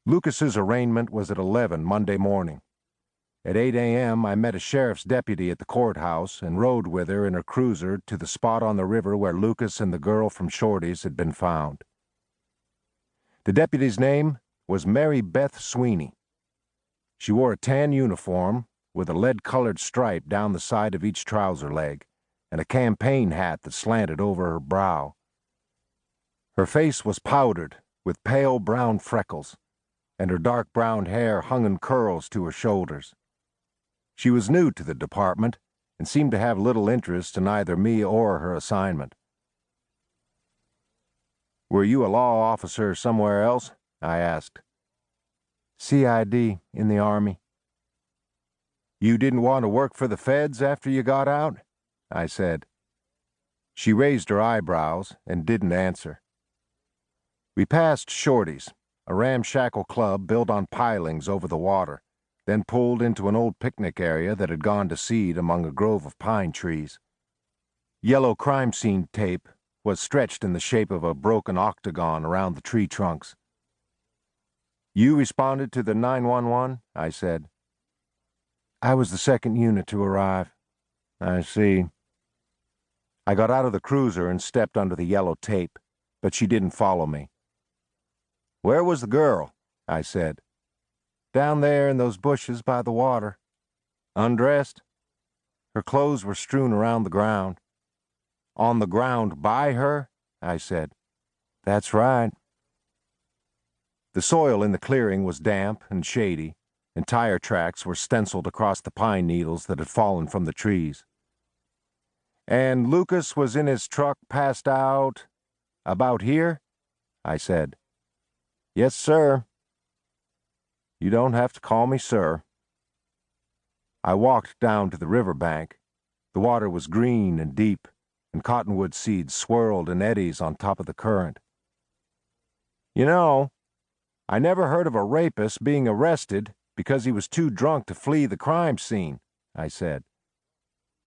Lucas's arraignment was at 11 Monday morning. At 8 a.m., I met a sheriff's deputy at the courthouse and rode with her in her cruiser to the spot on the river where Lucas and the girl from Shorty's had been found. The deputy's name was Mary Beth Sweeney. She wore a tan uniform with a lead-colored stripe down the side of each trouser leg and a campaign hat that slanted over her brow. Her face was powdered with pale brown freckles, and her dark brown hair hung in curls to her shoulders. She was new to the department and seemed to have little interest in either me or her assignment. "Were you a law officer somewhere else?" I asked. "CID in the Army." "You didn't want to work for the feds after you got out?" I said. She raised her eyebrows and didn't answer. We passed Shorty's, a ramshackle club built on pilings over the water, then pulled into an old picnic area that had gone to seed among a grove of pine trees. Yellow crime scene tape was stretched in the shape of a broken octagon around the tree trunks. "You responded to the 911?" I said. "I was the second unit to arrive." "I see." I got out of the cruiser and stepped under the yellow tape, but she didn't follow me. "Where was the girl?" I said. "Down there in those bushes by the water." "Undressed?" "Her clothes were strewn around the ground." "On the ground by her?" I said. "That's right." The soil in the clearing was damp and shady, and tire tracks were stenciled across the pine needles that had fallen from the trees. "And Lucas was in his truck passed out about here?" I said. "Yes, sir." "You don't have to call me sir." I walked down to the river bank. The water was green and deep, and cottonwood seeds swirled in eddies on top of the current. "You know, I never heard of a rapist being arrested because he was too drunk to flee the crime scene," I said.